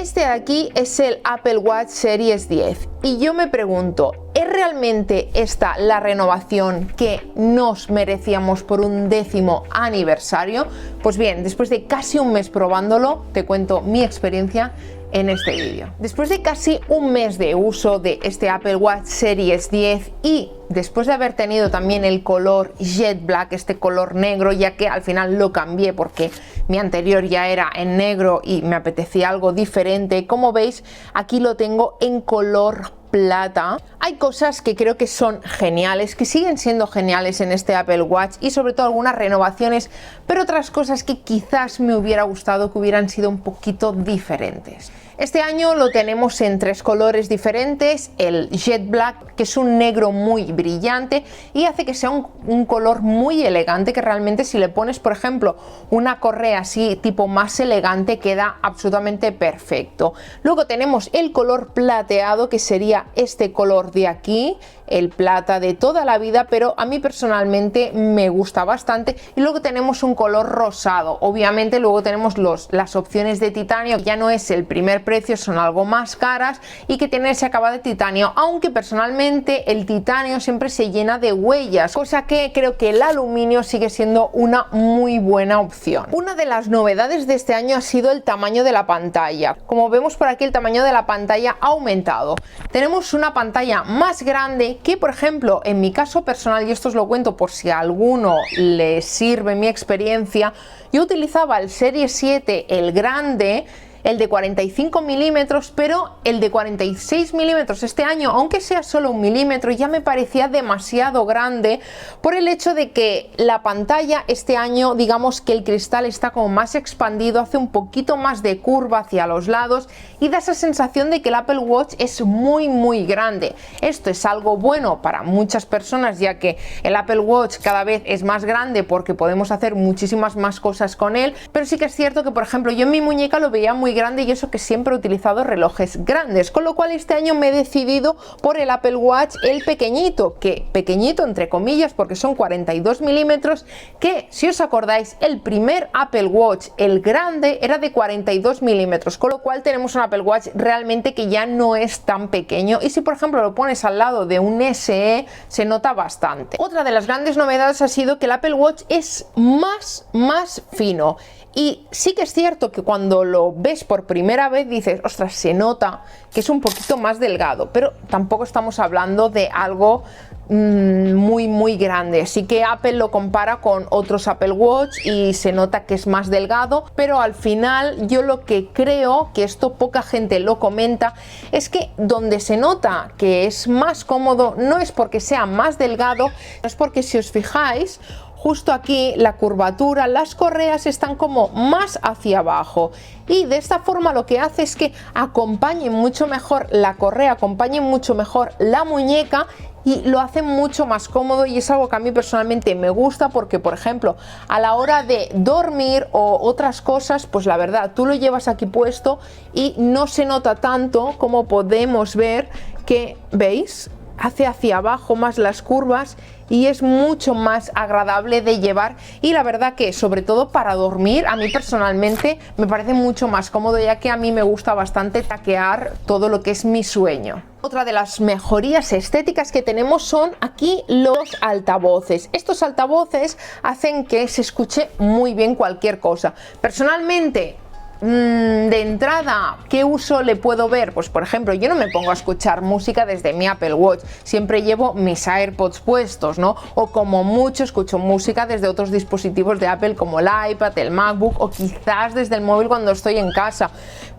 Este de aquí es el Apple Watch Series 10 y yo me pregunto, ¿es realmente esta la renovación que nos merecíamos por un 10º aniversario? Pues bien, después de casi un mes probándolo, te cuento mi experiencia en este vídeo. Después de casi un mes de uso de este Apple Watch Series 10 y después de haber tenido también el color Jet Black, este color negro, ya que al final lo cambié porque mi anterior ya era en negro y me apetecía algo diferente, como veis aquí lo tengo en color plata. Hay cosas que creo que son geniales, que siguen siendo geniales en este Apple Watch y sobre todo algunas renovaciones, pero otras cosas que quizás me hubiera gustado que hubieran sido un poquito diferentes. Este año lo tenemos en 3 colores diferentes, el Jet Black, que es un negro muy brillante y hace que sea un color muy elegante, que realmente si le pones, por ejemplo, una correa así tipo más elegante, queda absolutamente perfecto. Luego tenemos el color plateado, que sería este color de aquí, el plata de toda la vida, pero a mí personalmente me gusta bastante. Y luego tenemos un color rosado. Obviamente luego tenemos las opciones de titanio, que ya no es el primer precio, son algo más caras y que tienen ese acabado de titanio, aunque personalmente el titanio siempre se llena de huellas, cosa que creo que el aluminio sigue siendo una muy buena opción. Una de las novedades de este año ha sido el tamaño de la pantalla. Como vemos por aquí, el tamaño de la pantalla ha aumentado. Tenemos una pantalla más grande que, por ejemplo, en mi caso personal, y esto os lo cuento por si a alguno le sirve mi experiencia, yo utilizaba el Series 7, el grande, el de 45 milímetros, pero el de 46 milímetros este año, aunque sea solo 1 milímetro, ya me parecía demasiado grande por el hecho de que la pantalla este año, digamos que el cristal está como más expandido, hace un poquito más de curva hacia los lados y da esa sensación de que el Apple Watch es muy grande. Esto es algo bueno para muchas personas, ya que el Apple Watch cada vez es más grande porque podemos hacer muchísimas más cosas con él, pero sí que es cierto que, por ejemplo, yo en mi muñeca lo veía muy grande y eso que siempre he utilizado relojes grandes, con lo cual este año me he decidido por el Apple Watch el pequeñito, que pequeñito entre comillas porque son 42 milímetros, que si os acordáis el primer Apple Watch, el grande, era de 42 milímetros, con lo cual tenemos un Apple Watch realmente que ya no es tan pequeño y si por ejemplo lo pones al lado de un SE se nota bastante. Otra de las grandes novedades ha sido que el Apple Watch es más fino. Y sí que es cierto que cuando lo ves por primera vez dices, ostras, se nota que es un poquito más delgado, pero tampoco estamos hablando de algo muy grande. Sí que Apple lo compara con otros Apple Watch y se nota que es más delgado, pero al final yo lo que creo, que esto poca gente lo comenta, es que donde se nota que es más cómodo no es porque sea más delgado, es porque si os fijáis, justo aquí la curvatura, las correas están como más hacia abajo y de esta forma lo que hace es que acompañe mucho mejor la correa, acompañe mucho mejor la muñeca y lo hace mucho más cómodo y es algo que a mí personalmente me gusta porque, por ejemplo, a la hora de dormir o otras cosas, pues la verdad, tú lo llevas aquí puesto y no se nota tanto como podemos ver que, ¿veis? Hace hacia abajo más las curvas y es mucho más agradable de llevar y la verdad que sobre todo para dormir a mí personalmente me parece mucho más cómodo, ya que a mí me gusta bastante taquear todo lo que es mi sueño. Otra de las mejorías estéticas que tenemos son aquí los altavoces. Estos altavoces hacen que se escuche muy bien cualquier cosa. Personalmente, de entrada, ¿qué uso le puedo ver? Pues por ejemplo, yo no me pongo a escuchar música desde mi Apple Watch, siempre llevo mis AirPods puestos, ¿no? O como mucho escucho música desde otros dispositivos de Apple como el iPad, el MacBook o quizás desde el móvil cuando estoy en casa.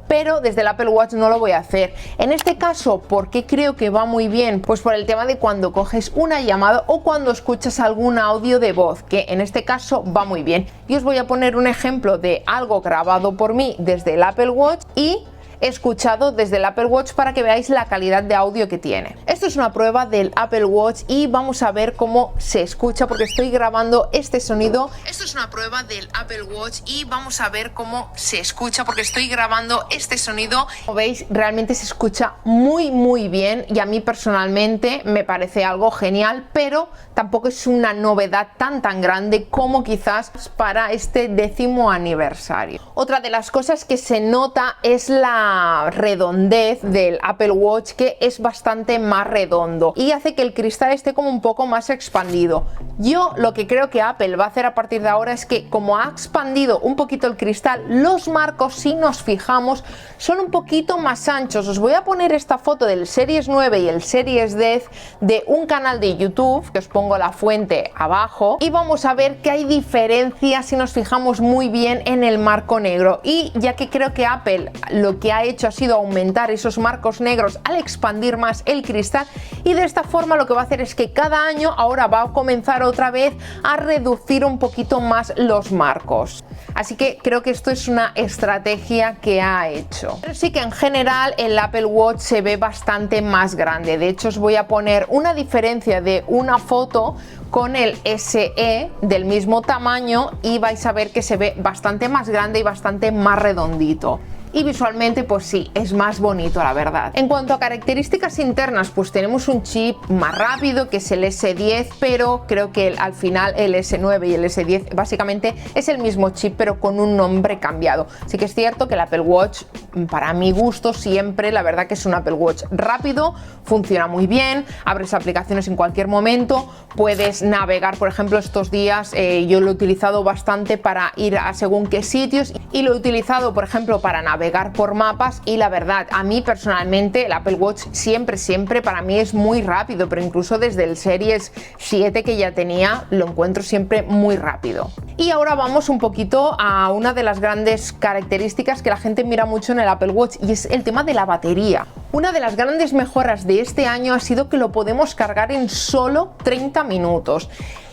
Pero desde el Apple Watch no lo voy a hacer. En este caso, ¿por qué creo que va muy bien? Pues por el tema de cuando coges una llamada o cuando escuchas algún audio de voz, que en este caso va muy bien. Y os voy a poner un ejemplo de algo grabado por mí desde el Apple Watch y escuchado desde el Apple Watch para que veáis la calidad de audio que tiene. Esto es una prueba del Apple Watch y vamos a ver cómo se escucha porque estoy grabando este sonido. Esto es una prueba del Apple Watch y vamos a ver cómo se escucha porque estoy grabando este sonido. Como veis, realmente se escucha muy bien y a mí personalmente me parece algo genial, pero tampoco es una novedad tan grande como quizás para este 10º aniversario. Otra de las cosas que se nota es la la redondez del Apple Watch, que es bastante más redondo y hace que el cristal esté como un poco más expandido. Yo lo que creo que Apple va a hacer a partir de ahora es que, como ha expandido un poquito el cristal, los marcos, si nos fijamos, son un poquito más anchos. Os voy a poner esta foto del Series 9 y el Series 10 de un canal de YouTube, que os pongo la fuente abajo, y vamos a ver que hay diferencias si nos fijamos muy bien en el marco negro. Y ya que creo que Apple lo que ha hecho ha sido aumentar esos marcos negros al expandir más el cristal, y de esta forma lo que va a hacer es que cada año ahora va a comenzar otra vez a reducir un poquito más los marcos. Así que creo que esto es una estrategia que ha hecho. Pero sí que en general el Apple Watch se ve bastante más grande. De hecho, os voy a poner una diferencia de una foto con el SE del mismo tamaño y vais a ver que se ve bastante más grande y bastante más redondito. Y visualmente pues sí, es más bonito, la verdad. En cuanto a características internas, pues tenemos un chip más rápido que es el S10, pero creo que al final el S9 y el S10 básicamente es el mismo chip pero con un nombre cambiado. Sí que es cierto que el Apple Watch, para mi gusto siempre, la verdad que es un Apple Watch rápido, funciona muy bien, abres aplicaciones en cualquier momento, puedes navegar, por ejemplo estos días yo lo he utilizado bastante para ir a según qué sitios, y lo he utilizado por ejemplo para navegar por mapas, y la verdad, a mí personalmente el Apple Watch siempre para mí es muy rápido, pero incluso desde el Series 7 que ya tenía lo encuentro siempre muy rápido. Y ahora vamos un poquito a una de las grandes características que la gente mira mucho en el Apple Watch, y es el tema de la batería. Una de las grandes mejoras de este año ha sido que lo podemos cargar en solo 30 minutos.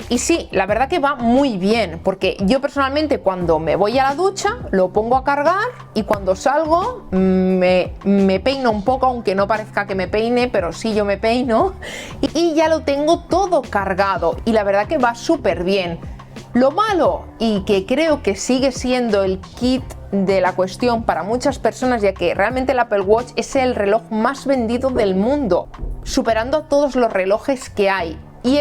Y sí, la verdad que va muy bien, porque yo personalmente cuando me voy a la ducha lo pongo a cargar y cuando salgo me peino un poco, aunque no parezca que me peine, pero sí yo me peino, y ya lo tengo todo cargado y la verdad que va súper bien. Lo malo, y que creo que sigue siendo el kit de la cuestión para muchas personas, ya que realmente el Apple Watch es el reloj más vendido del mundo, superando a todos los relojes que hay. Y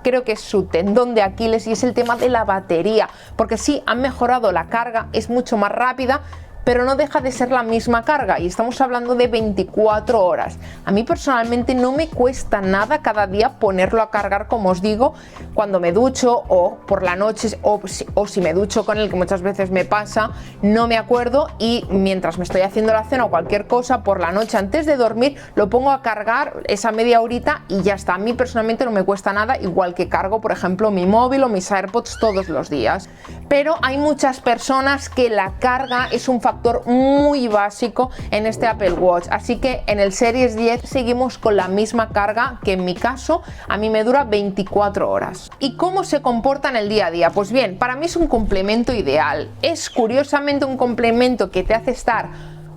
creo que es su tendón de Aquiles, y es el tema de la batería, porque sí, han mejorado la carga, es mucho más rápida, pero no deja de ser la misma carga, y estamos hablando de 24 horas. A mí personalmente no me cuesta nada cada día ponerlo a cargar, como os digo, cuando me ducho o por la noche, o si me ducho con él, que muchas veces me pasa, no me acuerdo, y mientras me estoy haciendo la cena o cualquier cosa, por la noche antes de dormir lo pongo a cargar esa media horita y ya está. A mí personalmente no me cuesta nada, igual que cargo por ejemplo mi móvil o mis AirPods todos los días. Pero hay muchas personas que la carga es un factor muy básico en este Apple Watch, así que en el Series 10 seguimos con la misma carga, que en mi caso a mí me dura 24 horas. ¿Y cómo se comporta en el día a día? Pues bien, para mí es un complemento ideal, es curiosamente un complemento que te hace estar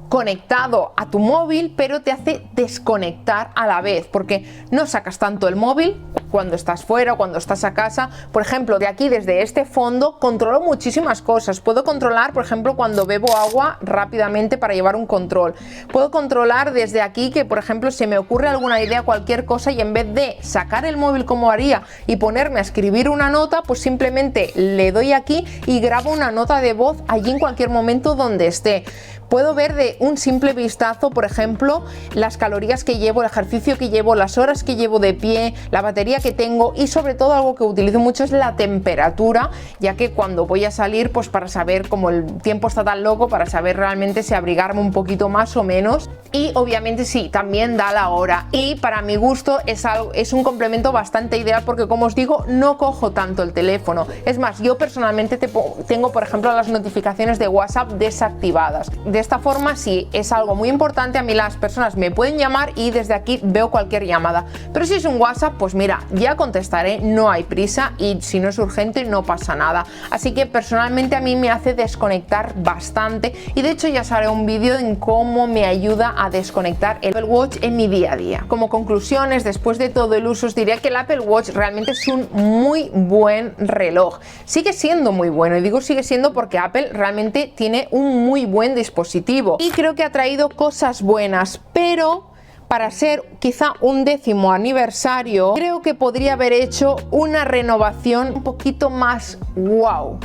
conectado a tu móvil, pero te hace desconectar a la vez, porque no sacas tanto el móvil cuando estás fuera o cuando estás a casa. Por ejemplo, de aquí, desde este fondo, controlo muchísimas cosas. Puedo controlar, por ejemplo, cuando bebo agua rápidamente para llevar un control. Puedo controlar desde aquí que, por ejemplo, se me ocurre alguna idea, cualquier cosa, y en vez de sacar el móvil como haría y ponerme a escribir una nota, pues simplemente le doy aquí y grabo una nota de voz allí en cualquier momento donde esté. Puedo ver de un simple vistazo, por ejemplo, las calorías que llevo, el ejercicio que llevo, las horas que llevo de pie, la batería que tengo, y sobre todo algo que utilizo mucho es la temperatura, ya que cuando voy a salir, pues para saber, como el tiempo está tan loco, para saber realmente si abrigarme un poquito más o menos. Y obviamente sí, también da la hora, y para mi gusto es un complemento bastante ideal, porque como os digo, no cojo tanto el teléfono. Es más, yo personalmente tengo, por ejemplo, las notificaciones de WhatsApp desactivadas. De esta forma, si es algo muy importante, a mí las personas me pueden llamar y desde aquí veo cualquier llamada. Pero si es un WhatsApp, pues mira, ya contestaré, no hay prisa, y si no es urgente no pasa nada. Así que personalmente a mí me hace desconectar bastante, y de hecho ya os haré un vídeo en cómo me ayuda a desconectar el Apple Watch en mi día a día. Como conclusiones, después de todo el uso, os diría que el Apple Watch realmente es un muy buen reloj. Sigue siendo muy bueno, y digo sigue siendo porque Apple realmente tiene un muy buen dispositivo, y creo que ha traído cosas buenas, pero para ser quizá un 10º aniversario, creo que podría haber hecho una renovación un poquito más wow.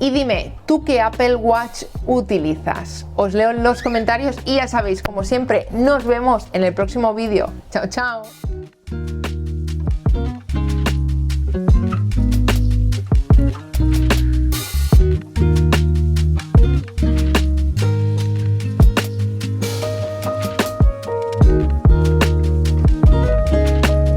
Y dime, ¿tú qué Apple Watch utilizas? Os leo en los comentarios y ya sabéis, como siempre, nos vemos en el próximo vídeo. Chao, chao.